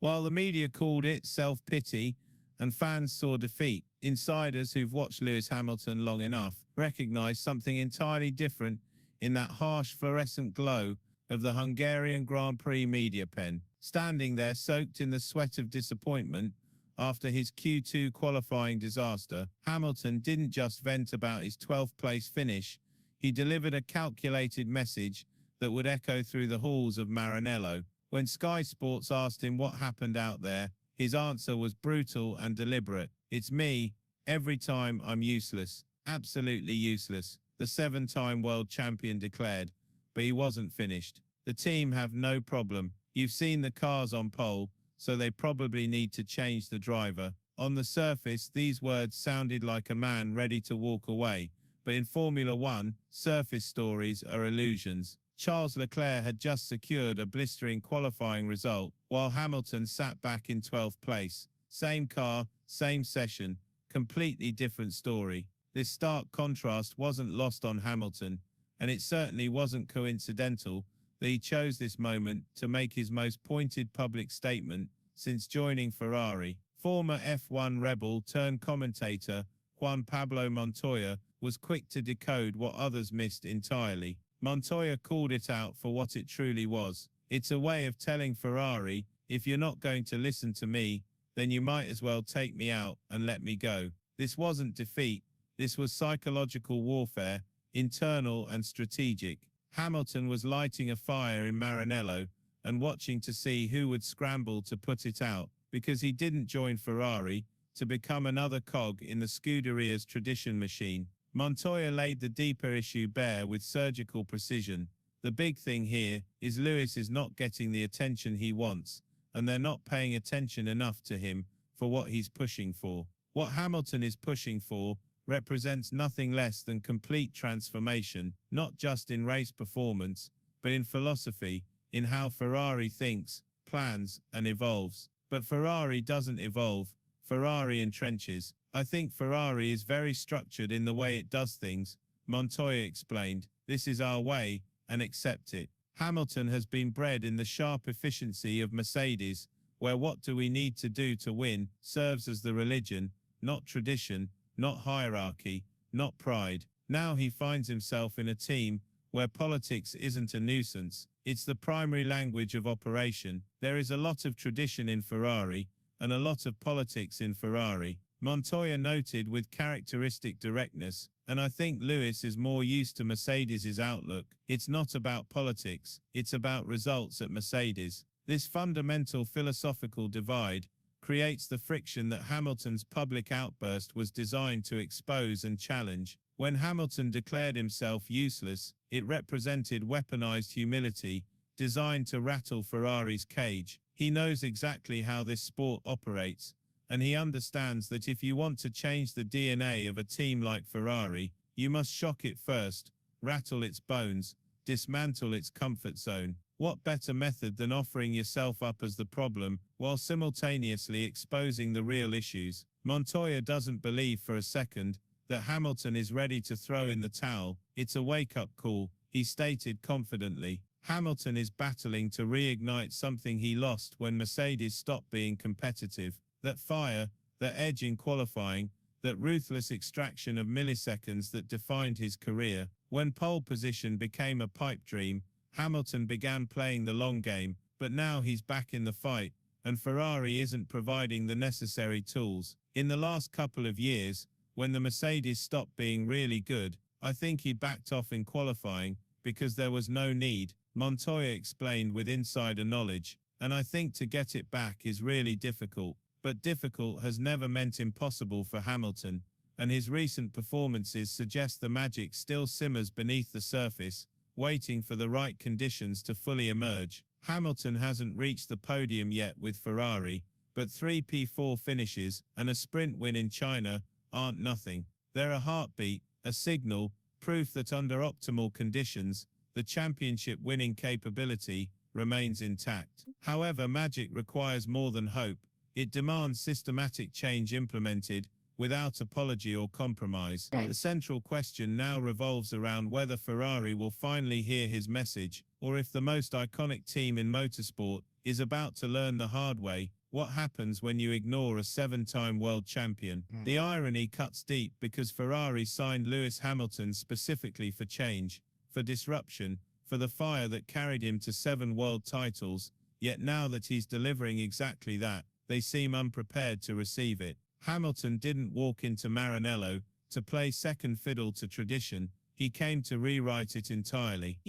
While the media called it self-pity and fans saw defeat, insiders who've watched Lewis Hamilton long enough recognize something entirely different in that harsh fluorescent glow of the Hungarian Grand Prix media pen. Standing there soaked in the sweat of disappointment after his Q2 qualifying disaster, Hamilton didn't just vent about his 12th place finish, he delivered a calculated message that would echo through the halls of Maranello. When Sky Sports asked him what happened out there, his answer was brutal and deliberate. "It's me. Every time I'm useless. Absolutely useless," the 7-time world champion declared, but he wasn't finished. "The team have no problem. You've seen the cars on pole, so they probably need to change the driver." On the surface, these words sounded like a man ready to walk away, but in Formula One, surface stories are illusions. Charles Leclerc had just secured a blistering qualifying result, while Hamilton sat back in 12th place. Same car, same session, completely different story. This stark contrast wasn't lost on Hamilton, and it certainly wasn't coincidental that he chose this moment to make his most pointed public statement since joining Ferrari. Former F1 rebel turned commentator Juan Pablo Montoya was quick to decode what others missed entirely. Montoya called it out for what it truly was. "It's a way of telling Ferrari, if you're not going to listen to me, then you might as well take me out and let me go." This wasn't defeat, this was psychological warfare, internal and strategic. Hamilton was lighting a fire in Maranello and watching to see who would scramble to put it out, because he didn't join Ferrari to become another cog in the Scuderia's tradition machine. Montoya laid the deeper issue bare with surgical precision. The big thing here is Lewis is not getting the attention he wants, and they're not paying attention enough to him for what he's pushing for. What Hamilton is pushing for represents nothing less than complete transformation, not just in race performance, but in philosophy, in how Ferrari thinks, plans, and evolves. But Ferrari doesn't evolve, Ferrari entrenches. "I think Ferrari is very structured in the way it does things," Montoya explained. "This is our way, and accept it." Hamilton has been bred in the sharp efficiency of Mercedes, where "what do we need to do to win" serves as the religion, not tradition, not hierarchy, not pride. Now he finds himself in a team where politics isn't a nuisance, it's the primary language of operation. There is a lot of tradition in Ferrari, and a lot of politics in Ferrari, Montoya noted with characteristic directness, and I think Lewis is more used to Mercedes's outlook. "It's not about politics, it's about results at Mercedes." This fundamental philosophical divide creates the friction that Hamilton's public outburst was designed to expose and challenge. When Hamilton declared himself useless, it represented weaponized humility, designed to rattle Ferrari's cage. He knows exactly how this sport operates, and he understands that if you want to change the DNA of a team like Ferrari, you must shock it first, rattle its bones, dismantle its comfort zone. What better method than offering yourself up as the problem, while simultaneously exposing the real issues? Montoya doesn't believe for a second that Hamilton is ready to throw in the towel. "It's a wake-up call," he stated confidently. Hamilton is battling to reignite something he lost when Mercedes stopped being competitive. That fire, that edge in qualifying, that ruthless extraction of milliseconds that defined his career. When pole position became a pipe dream, Hamilton began playing the long game, but now he's back in the fight, and Ferrari isn't providing the necessary tools. In the last couple of years, when the Mercedes stopped being really good, I think he backed off in qualifying, because there was no need, Montoya explained with insider knowledge, and I think to get it back is really difficult. But difficult has never meant impossible for Hamilton, and his recent performances suggest the magic still simmers beneath the surface, waiting for the right conditions to fully emerge. Hamilton hasn't reached the podium yet with Ferrari, but 3 P4 finishes and a sprint win in China aren't nothing. They're a heartbeat, a signal, proof that under optimal conditions, the championship winning capability remains intact. However, magic requires more than hope. It demands systematic change implemented without apology or compromise. The central question now revolves around whether Ferrari will finally hear his message, or if the most iconic team in motorsport is about to learn the hard way what happens when you ignore a 7-time world champion. The irony cuts deep because Ferrari signed Lewis Hamilton specifically for change, for disruption, for the fire that carried him to 7 world titles, yet now that he's delivering exactly that, they seem unprepared to receive it. Hamilton didn't walk into Maranello to play second fiddle to tradition, he came to rewrite it entirely.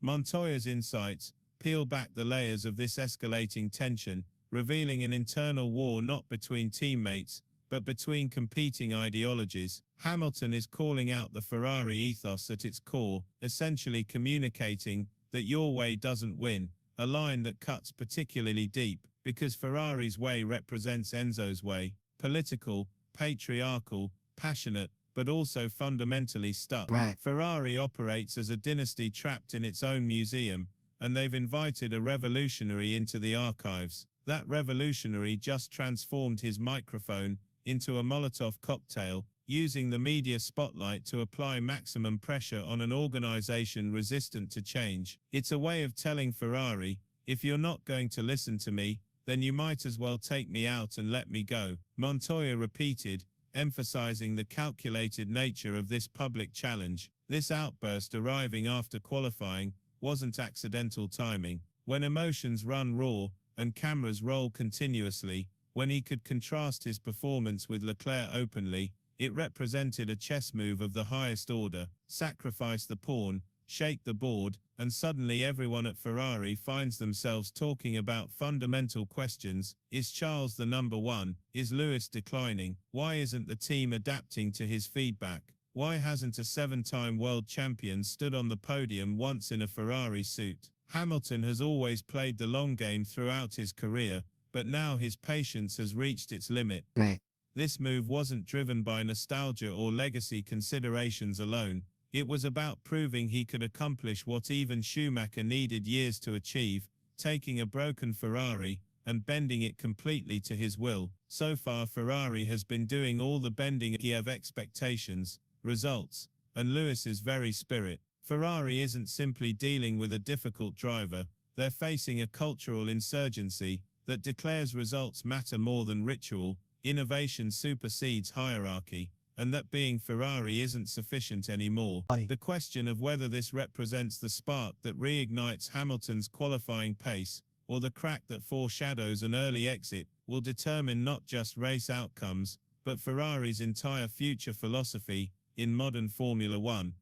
Montoya's insights peel back the layers of this escalating tension, revealing an internal war not between teammates, but between competing ideologies. Hamilton is calling out the Ferrari ethos at its core, essentially communicating that your way doesn't win, a line that cuts particularly deep, because Ferrari's way represents Enzo's way, political, patriarchal, passionate, but also fundamentally stuck. Ferrari operates as a dynasty trapped in its own museum, and they've invited a revolutionary into the archives. That revolutionary just transformed his microphone into a Molotov cocktail, using the media spotlight to apply maximum pressure on an organization resistant to change. It's a way of telling Ferrari, if you're not going to listen to me, then you might as well take me out and let me go. Montoya repeated, emphasizing the calculated nature of this public challenge. This outburst arriving after qualifying wasn't accidental timing. When emotions run raw and cameras roll continuously, when he could contrast his performance with Leclerc openly, it represented a chess move of the highest order. Sacrifice the pawn, shake the board, and suddenly everyone at Ferrari finds themselves talking about fundamental questions. Is Charles the number one? Is Lewis declining? Why isn't the team adapting to his feedback? Why hasn't a 7-time world champion stood on the podium once in a Ferrari suit? Hamilton has always played the long game throughout his career, but now his patience has reached its limit. This move wasn't driven by nostalgia or legacy considerations alone. It was about proving he could accomplish what even Schumacher needed years to achieve, taking a broken Ferrari and bending it completely to his will. So far Ferrari has been doing all the bending of expectations, results, and Lewis's very spirit. Ferrari isn't simply dealing with a difficult driver, they're facing a cultural insurgency that declares results matter more than ritual, innovation supersedes hierarchy, and that being Ferrari isn't sufficient anymore. The question of whether this represents the spark that reignites Hamilton's qualifying pace, or the crack that foreshadows an early exit, will determine not just race outcomes, but Ferrari's entire future philosophy in modern Formula One.